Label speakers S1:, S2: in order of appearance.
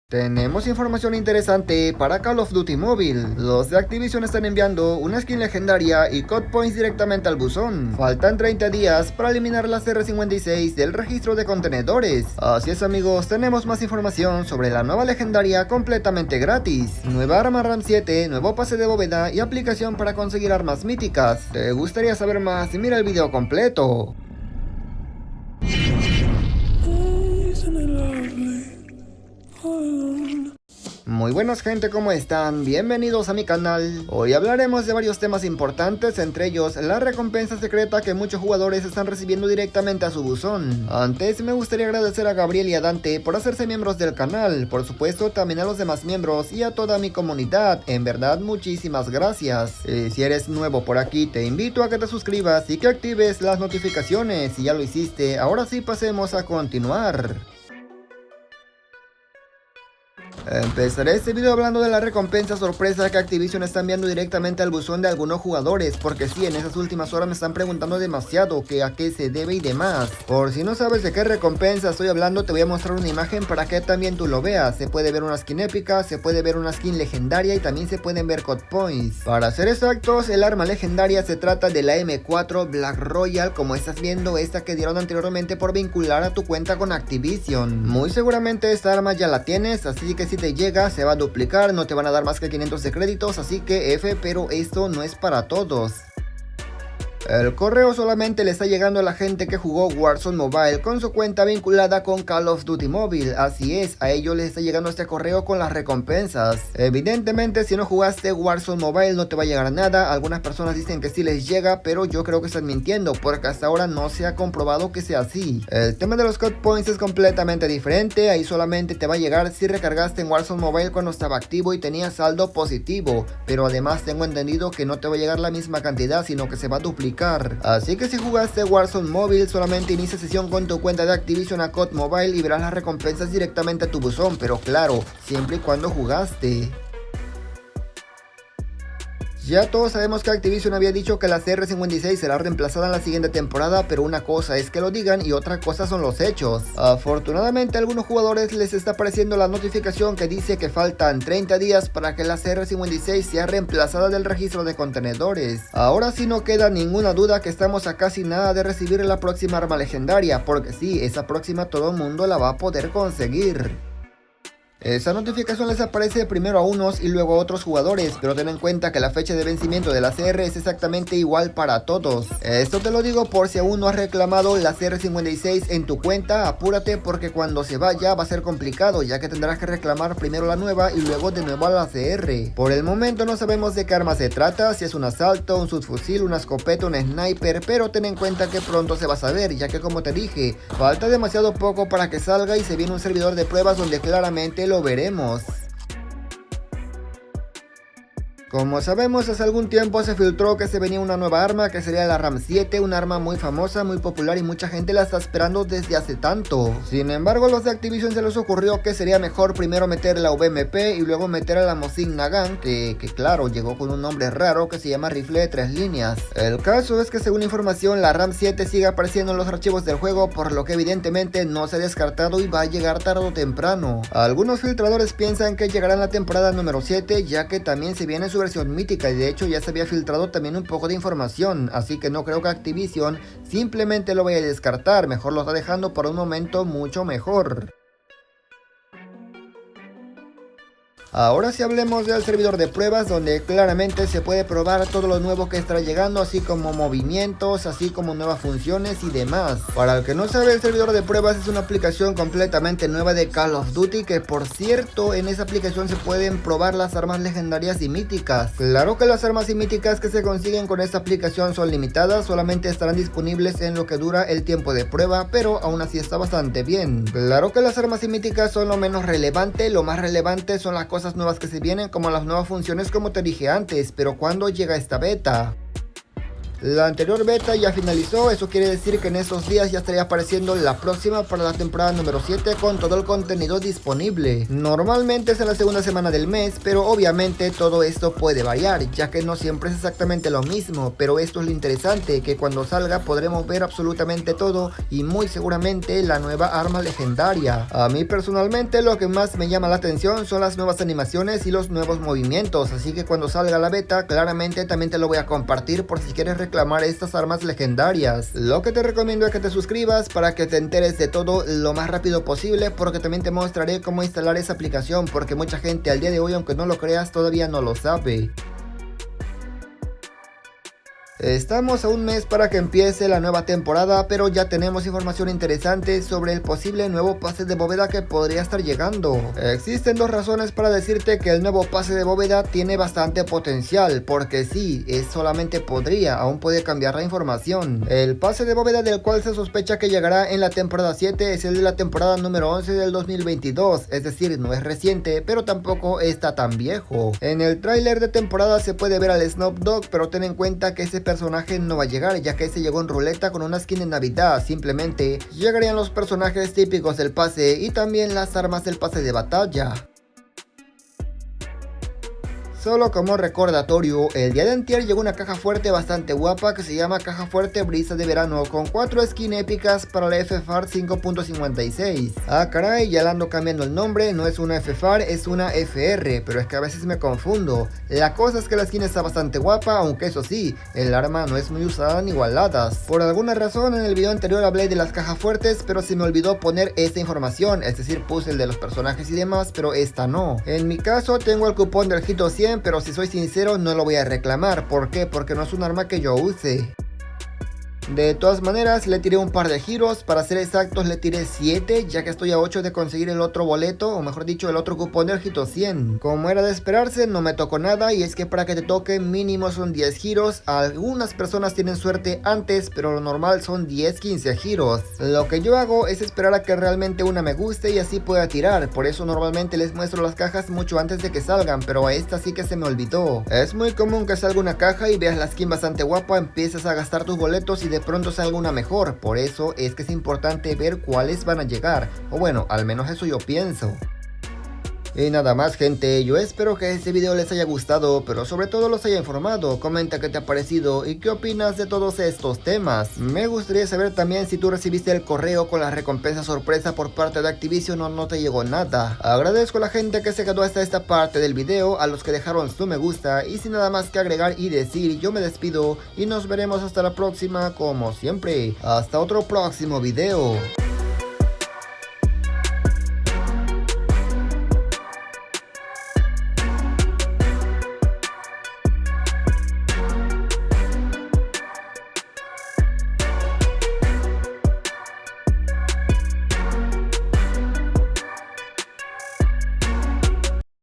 S1: Tenemos información interesante para Call of Duty Mobile. Los de Activision están enviando una skin legendaria y COD Points directamente al buzón. Faltan 30 días para eliminar la CR56 del registro de contenedores. Así es, amigos, tenemos más información sobre la nueva legendaria completamente gratis. Nueva arma RAM 7, nuevo pase de bóveda y aplicación para conseguir armas míticas. ¿Te gustaría saber más? Mira el video completo. Muy buenas, gente, ¿cómo están? Bienvenidos a mi canal. Hoy hablaremos de varios temas importantes, entre ellos la recompensa secreta que muchos jugadores están recibiendo directamente a su buzón. Antes me gustaría agradecer a Gabriel y a Dante por hacerse miembros del canal, por supuesto también a los demás miembros y a toda mi comunidad, en verdad muchísimas gracias. Si eres nuevo por aquí, te invito a que te suscribas y que actives las notificaciones. Si ya lo hiciste, ahora sí pasemos a continuar. Empezaré este video hablando de la recompensa sorpresa que Activision está enviando directamente al buzón de algunos jugadores, porque sí, en esas últimas horas me están preguntando demasiado que a qué se debe y demás. Por si no sabes de qué recompensa estoy hablando, te voy a mostrar una imagen para que también tú lo veas. Se puede ver una skin épica, se puede ver una skin legendaria y también se pueden ver COD Points. Para ser exactos, el arma legendaria se trata de la M4 Black Royal, como estás viendo, esta que dieron anteriormente por vincular a tu cuenta con Activision. Muy seguramente esta arma ya la tienes, así que si te llega se va a duplicar, no te van a dar más que 500 de créditos, así que F, pero esto no es para todos. El correo solamente le está llegando a la gente que jugó Warzone Mobile con su cuenta vinculada con Call of Duty Mobile. Así es, a ellos les está llegando este correo con las recompensas. Evidentemente, si no jugaste Warzone Mobile no te va a llegar nada. Algunas personas dicen que sí les llega, pero yo creo que están mintiendo, porque hasta ahora no se ha comprobado que sea así. El tema de los COD Points es completamente diferente. Ahí solamente te va a llegar si recargaste en Warzone Mobile cuando estaba activo y tenía saldo positivo. Pero además tengo entendido que no te va a llegar la misma cantidad, sino que se va a duplicar. Así que si jugaste Warzone Mobile, solamente inicia sesión con tu cuenta de Activision a COD Mobile y verás las recompensas directamente a tu buzón, pero claro, siempre y cuando jugaste. Ya todos sabemos que Activision había dicho que la CR56 será reemplazada en la siguiente temporada, pero una cosa es que lo digan y otra cosa son los hechos. Afortunadamente a algunos jugadores les está apareciendo la notificación que dice que faltan 30 días para que la CR56 sea reemplazada del registro de contenedores. Ahora sí no queda ninguna duda que estamos a casi nada de recibir la próxima arma legendaria, porque sí, esa próxima todo el mundo la va a poder conseguir. Esa notificación les aparece primero a unos y luego a otros jugadores, pero ten en cuenta que la fecha de vencimiento de la CR es exactamente igual para todos. Esto te lo digo por si aún no has reclamado la CR56 en tu cuenta, apúrate porque cuando se vaya va a ser complicado, ya que tendrás que reclamar primero la nueva y luego de nuevo a la CR. Por el momento no sabemos de qué arma se trata, si es un asalto, un subfusil, una escopeta, un sniper, pero ten en cuenta que pronto se va a saber, ya que como te dije, falta demasiado poco para que salga y se viene un servidor de pruebas donde claramente lo veremos. Como sabemos, hace algún tiempo se filtró que se venía una nueva arma que sería la RAM 7, una arma muy famosa, muy popular y mucha gente la está esperando desde hace tanto. Sin embargo, los de Activision se les ocurrió que sería mejor primero meter la VMP y luego meter a la Mosin Nagant, que claro, llegó con un nombre raro que se llama rifle de 3 líneas. El caso es que según información, la RAM 7 sigue apareciendo en los archivos del juego, por lo que evidentemente no se ha descartado y va a llegar tarde o temprano. Algunos filtradores piensan que llegará en la temporada número 7, ya que también se viene su versión mítica y de hecho ya se había filtrado también un poco de información, así que no creo que Activision simplemente lo vaya a descartar, mejor lo está dejando para un momento mucho mejor. Ahora sí hablemos del servidor de pruebas, donde claramente se puede probar todo lo nuevo que estará llegando, así como movimientos, así como nuevas funciones y demás. Para el que no sabe, el servidor de pruebas es una aplicación completamente nueva de Call of Duty, que por cierto en esa aplicación se pueden probar las armas legendarias y míticas. Claro que las armas y míticas que se consiguen con esta aplicación son limitadas, solamente estarán disponibles en lo que dura el tiempo de prueba, pero aún así está bastante bien. Claro que las armas y míticas son lo menos relevante, lo más relevante son las cosas nuevas que se vienen, como las nuevas funciones como te dije antes, pero ¿cuándo llega esta beta? La anterior beta ya finalizó, eso quiere decir que en estos días ya estaría apareciendo la próxima para la temporada número 7 con todo el contenido disponible. Normalmente es en la segunda semana del mes, pero obviamente todo esto puede variar, ya que no siempre es exactamente lo mismo, pero esto es lo interesante, que cuando salga podremos ver absolutamente todo y muy seguramente la nueva arma legendaria. A mí personalmente lo que más me llama la atención son las nuevas animaciones y los nuevos movimientos, así que cuando salga la beta claramente también te lo voy a compartir por si quieres reclamar estas armas legendarias. Lo que te recomiendo es que te suscribas para que te enteres de todo lo más rápido posible, porque también te mostraré cómo instalar esa aplicación, porque mucha gente al día de hoy, aunque no lo creas, todavía no lo sabe. Estamos a un mes para que empiece la nueva temporada, pero ya tenemos información interesante sobre el posible nuevo pase de bóveda que podría estar llegando. Existen dos razones para decirte que el nuevo pase de bóveda tiene bastante potencial, porque sí, es solamente podría, aún puede cambiar la información. El pase de bóveda del cual se sospecha que llegará en la temporada 7 es el de la temporada número 11 del 2022, es decir, no es reciente, pero tampoco está tan viejo. En el tráiler de temporada se puede ver al Snoop Dogg, pero ten en cuenta que ese personaje no va a llegar, ya que se llegó en ruleta con una skin de Navidad. Simplemente llegarían los personajes típicos del pase y también las armas del pase de batalla. Solo como recordatorio, el día de antier llegó una caja fuerte bastante guapa que se llama Caja Fuerte Brisa de Verano, con 4 skins épicas para la FFAR 5.56. Ah caray, ya le ando cambiando el nombre, no es una FFAR, es una FR, pero es que a veces me confundo. La cosa es que la skin está bastante guapa, aunque eso sí, el arma no es muy usada ni igualadas. Por alguna razón en el video anterior hablé de las cajas fuertes, pero se me olvidó poner esta información, es decir, puse el de los personajes y demás, pero esta no. En mi caso tengo el cupón del Hito 100, pero si soy sincero no lo voy a reclamar. ¿Por qué? Porque no es un arma que yo use. De todas maneras le tiré un par de giros, para ser exactos le tiré 7, ya que estoy a 8 de conseguir el otro boleto, o mejor dicho el otro cupón del Hito 100. Como era de esperarse, no me tocó nada, y es que para que te toque mínimo son 10 giros. Algunas personas tienen suerte antes, pero lo normal son 10-15 giros. Lo que yo hago es esperar a que realmente una me guste y así pueda tirar, por eso normalmente les muestro las cajas mucho antes de que salgan, pero a esta sí que se me olvidó. Es muy común que salga una caja y veas la skin bastante guapa, empieces a gastar tus boletos y de pronto salga una mejor. Por eso es que es importante ver cuáles van a llegar, o bueno, al menos eso yo pienso. Y nada más, gente, yo espero que este video les haya gustado, pero sobre todo los haya informado. Comenta qué te ha parecido y qué opinas de todos estos temas. Me gustaría saber también si tú recibiste el correo con la recompensa sorpresa por parte de Activision o no te llegó nada. Agradezco a la gente que se quedó hasta esta parte del video, a los que dejaron su me gusta, y sin nada más que agregar y decir, yo me despido y nos veremos hasta la próxima como siempre. Hasta otro próximo video.